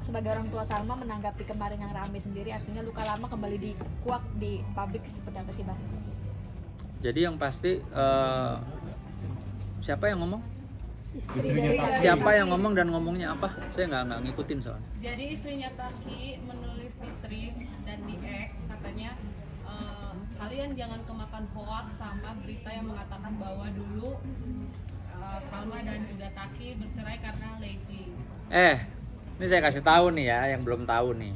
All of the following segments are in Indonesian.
sebagai orang tua Salma menanggapi kemarin yang rame sendiri, artinya luka lama kembali dikuak di publik seperti apa sih Bang? Jadi yang pasti siapa yang ngomong? Istri Istrinya dari Taki. Siapa yang ngomong dan ngomongnya apa? Saya nggak ngikutin soalnya. Jadi istrinya Taki menulis di Threads dan di X katanya kalian jangan kemakan hoax sama berita yang mengatakan bahwa dulu Salma dan juga Taki bercerai karena legging. Ini saya kasih tahu nih ya, yang belum tahu nih.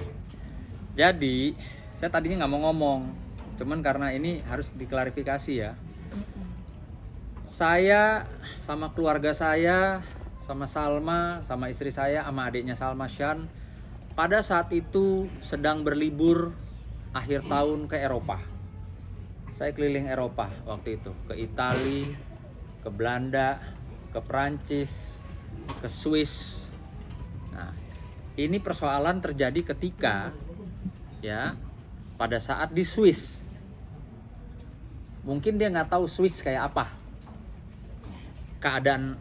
Jadi saya tadinya nggak mau ngomong, cuman karena ini harus diklarifikasi ya. Saya sama keluarga saya, sama Salma, sama istri saya, sama adiknya Salma Shan, pada saat itu sedang berlibur akhir tahun ke Eropa. Saya keliling Eropa waktu itu, ke Italia, ke Belanda, ke Prancis, ke Swiss. Nah, ini persoalan terjadi ketika ya pada saat di Swiss. Mungkin dia nggak tahu Swiss kayak apa, keadaan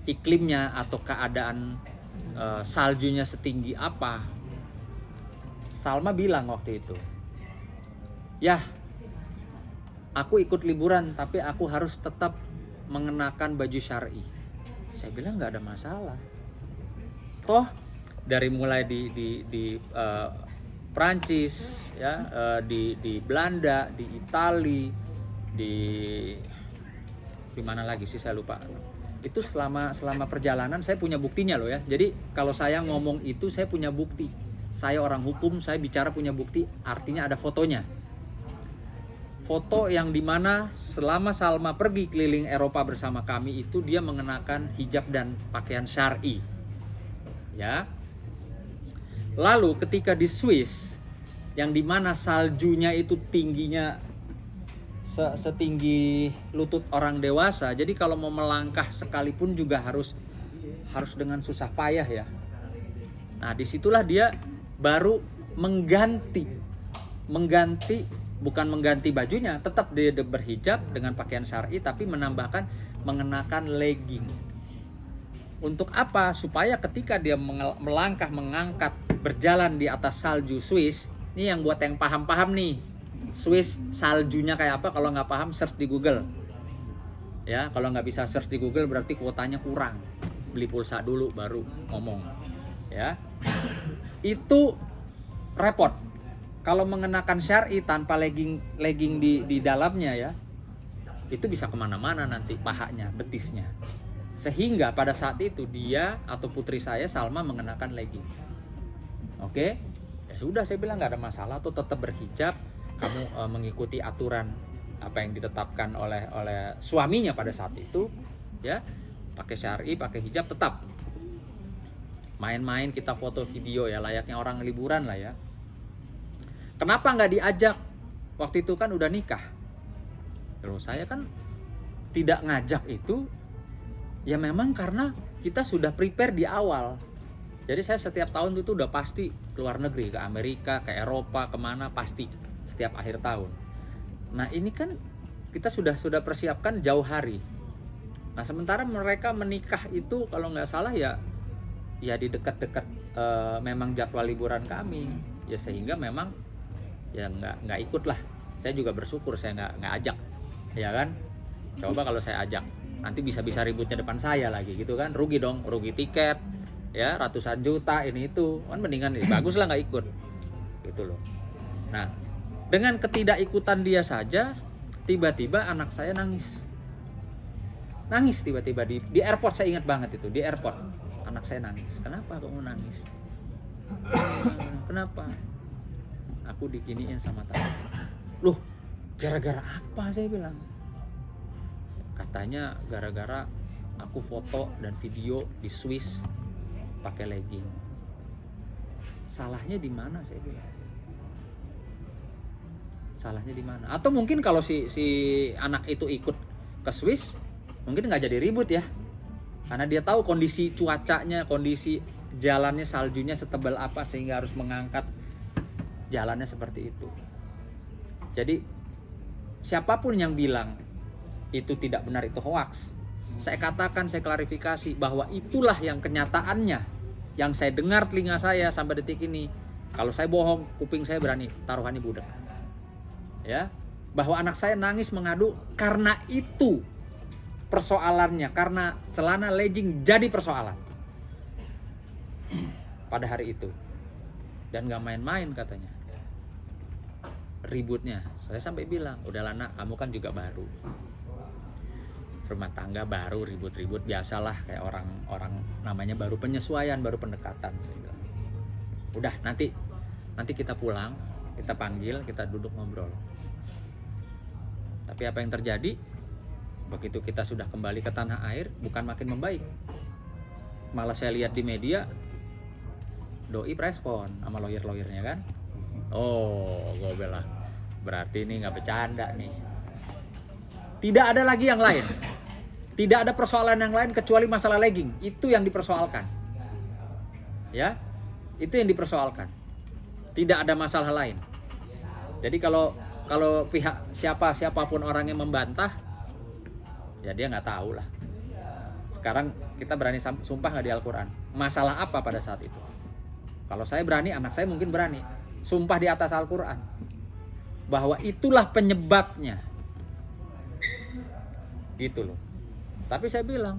iklimnya atau keadaan saljunya setinggi apa. Salma bilang waktu itu, ya aku ikut liburan tapi aku harus tetap mengenakan baju syar'i. Saya bilang nggak ada masalah. Toh dari mulai di Prancis ya, di Belanda, di Itali, di mana lagi sih saya lupa. Itu selama perjalanan saya punya buktinya loh ya. Jadi kalau saya ngomong itu saya punya bukti. Saya orang hukum, saya bicara punya bukti, artinya ada fotonya. Foto yang dimana selama Salma pergi keliling Eropa bersama kami itu dia mengenakan hijab dan pakaian syar'i. Ya. Lalu ketika di Swiss yang dimana saljunya itu tingginya setinggi lutut orang dewasa, jadi kalau mau melangkah sekalipun juga harus dengan susah payah ya. Nah disitulah dia baru mengganti bukan mengganti bajunya, tetap dia berhijab dengan pakaian syar'i tapi menambahkan mengenakan legging. Untuk apa? Supaya ketika dia melangkah, mengangkat, berjalan di atas salju Swiss, ini yang buat yang paham-paham nih, Swiss saljunya kayak apa, kalau nggak paham search di Google. Ya, kalau nggak bisa search di Google berarti kuotanya kurang. Beli pulsa dulu baru ngomong. Ya, itu repot. Kalau mengenakan syar'i tanpa legging di dalamnya ya, itu bisa kemana-mana nanti pahanya, betisnya. Sehingga pada saat itu dia atau putri saya Salma mengenakan legging. Oke, ya sudah saya bilang nggak ada masalah tuh, tetap berhijab, kamu mengikuti aturan apa yang ditetapkan oleh suaminya pada saat itu, ya pakai syar'i, pakai hijab tetap. Main-main kita foto video ya layaknya orang liburan lah ya. Kenapa nggak diajak? Waktu itu kan udah nikah. Terus saya kan tidak ngajak itu. Ya memang karena kita sudah prepare di awal. Jadi saya setiap tahun itu udah pasti keluar negeri, ke Amerika, ke Eropa, kemana pasti setiap akhir tahun. Nah ini kan kita sudah persiapkan jauh hari. Nah sementara mereka menikah itu kalau nggak salah ya di dekat-dekat memang jadwal liburan kami. Ya sehingga memang ya nggak ikut lah. Saya juga bersyukur saya nggak ajak, ya kan? Coba kalau saya ajak, nanti bisa ributnya depan saya lagi gitu kan, rugi dong, rugi tiket ya ratusan juta ini itu kan, mendingan bagus lah nggak ikut gitu loh. Nah dengan ketidakikutan dia saja tiba-tiba anak saya nangis tiba-tiba di airport. Saya ingat banget itu di airport anak saya nangis. Kenapa kamu nangis? Kenapa? Aku diginiin sama tante. Loh gara-gara apa, saya bilang. Katanya gara-gara aku foto dan video di Swiss pakai legging. Salahnya di mana, saya bilang. Salahnya di mana? Atau mungkin kalau si anak itu ikut ke Swiss, mungkin nggak jadi ribut ya. Karena dia tahu kondisi cuacanya, kondisi jalannya, saljunya setebal apa sehingga harus mengangkat jalannya seperti itu. Jadi siapapun yang bilang itu tidak benar, itu hoax, saya katakan, saya klarifikasi bahwa itulah yang kenyataannya yang saya dengar telinga saya sampai detik ini, kalau saya bohong, kuping saya berani taruhannya budak. Ya, bahwa anak saya nangis mengadu karena itu persoalannya, karena celana legging jadi persoalan pada hari itu. Dan gak main-main katanya ributnya. Saya sampai bilang, udahlah nak, kamu kan juga baru, rumah tangga baru, ribut-ribut biasalah, kayak orang namanya baru penyesuaian, baru pendekatan. Saya bilang, udah nanti kita pulang, kita panggil, kita duduk ngobrol. Tapi apa yang terjadi? Begitu kita sudah kembali ke tanah air, bukan makin membaik, malah saya lihat di media doi preskon sama lawyer-lawyernya kan. Oh, gue bilang berarti ini nggak bercanda nih. Tidak ada lagi yang lain. Tidak ada persoalan yang lain kecuali masalah legging. Itu yang dipersoalkan. Ya, itu yang dipersoalkan. Tidak ada masalah lain. Jadi kalau pihak siapapun orang yang membantah, ya dia nggak tahu lah. Sekarang kita berani sumpah nggak di Al-Quran? Masalah apa pada saat itu? Kalau saya berani, anak saya mungkin berani sumpah di atas Al-Quran bahwa itulah penyebabnya, gitu loh. Tapi saya bilang,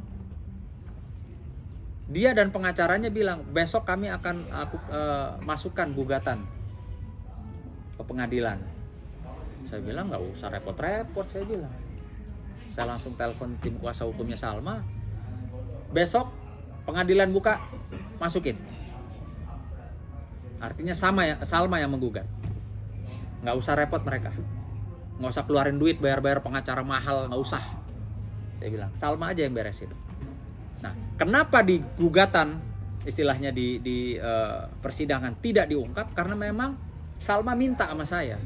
dia dan pengacaranya bilang besok kami akan masukkan gugatan ke pengadilan. Saya bilang nggak usah repot-repot, saya bilang. Saya langsung telepon tim kuasa hukumnya Salma, besok pengadilan buka, masukin. Artinya Salma yang menggugat. Nggak usah repot mereka, nggak usah keluarin duit bayar pengacara mahal, nggak usah. Saya bilang Salma aja yang beresin. Nah, kenapa di gugatan istilahnya di persidangan tidak diungkap? Karena memang Salma minta sama saya,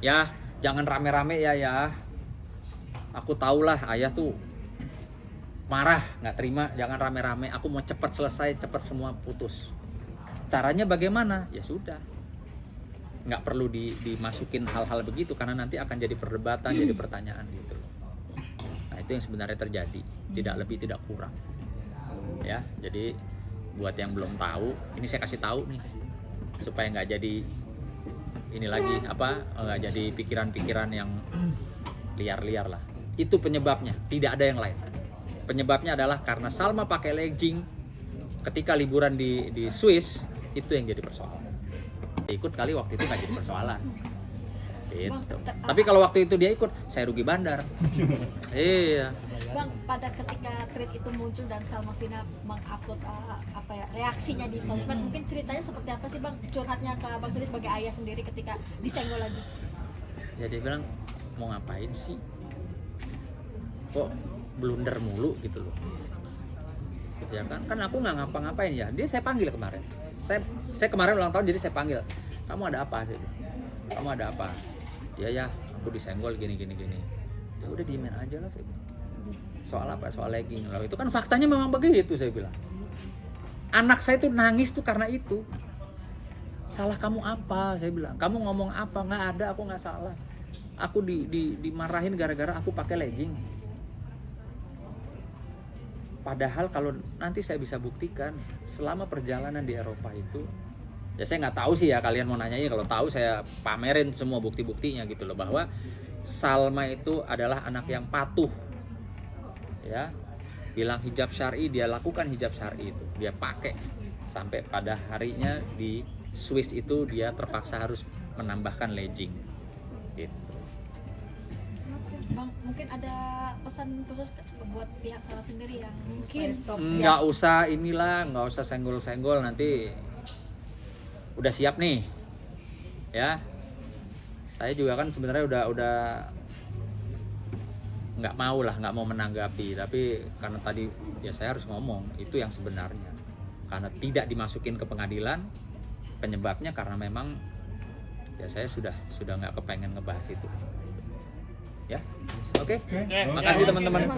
ya jangan rame-rame ya. Aku tahulah ayah tuh marah, nggak terima, jangan rame-rame. Aku mau cepat selesai, cepat semua putus. Caranya bagaimana? Ya sudah, nggak perlu dimasukin hal-hal begitu karena nanti akan jadi perdebatan, jadi pertanyaan gitu. Nah itu yang sebenarnya terjadi, tidak lebih tidak kurang. Ya, jadi buat yang belum tahu, ini saya kasih tahu nih supaya nggak jadi ini lagi nggak jadi pikiran-pikiran yang liar-liar lah. Itu penyebabnya, tidak ada yang lain. Penyebabnya adalah karena Salma pakai legging ketika liburan di Swiss, itu yang jadi persoalan. Ikut kali waktu itu nggak jadi persoalan. Gitu. Tapi kalau waktu itu dia ikut, saya rugi bandar. Iya. Bang, pada ketika tweet itu muncul dan Salma Vina mengupload reaksinya di sosmed, mungkin ceritanya seperti apa sih Bang? Curhatnya ke Bang Sudi sebagai ayah sendiri ketika disenggol lagi. Ya dia bilang, mau ngapain sih? Kok blunder mulu gitu loh. Ya kan aku nggak ngapa-ngapain ya. Dia saya panggil kemarin. Saya kemarin ulang tahun, jadi saya panggil. Kamu ada apa? Kamu ada apa? Ya, aku disenggol gini. Ya udah diemin aja lah. Soal apa? Soal legging. Lalu itu kan faktanya memang begitu, saya bilang. Anak saya tuh nangis tuh karena itu. Salah kamu apa? Saya bilang. Kamu ngomong apa? Nggak ada, aku nggak salah. Aku dimarahin gara-gara aku pakai legging. Padahal kalau nanti saya bisa buktikan selama perjalanan di Eropa itu, ya saya nggak tahu sih ya, kalian mau nanyanya, kalau tahu saya pamerin semua bukti-buktinya gitu loh, bahwa Salma itu adalah anak yang patuh, ya, bilang hijab syar'i, dia lakukan hijab syar'i itu, dia pakai sampai pada harinya di Swiss itu dia terpaksa harus menambahkan legging, gitu. Bang, mungkin ada pesan khusus buat pihak Salma sendiri yang mungkin nggak usah nggak usah senggol-senggol, nanti udah siap nih ya. Saya juga kan sebenarnya udah nggak mau menanggapi, tapi karena tadi ya saya harus ngomong itu yang sebenarnya, karena tidak dimasukin ke pengadilan, penyebabnya karena memang ya saya sudah nggak kepengen ngebahas itu ya. Oke. Makasih teman-teman.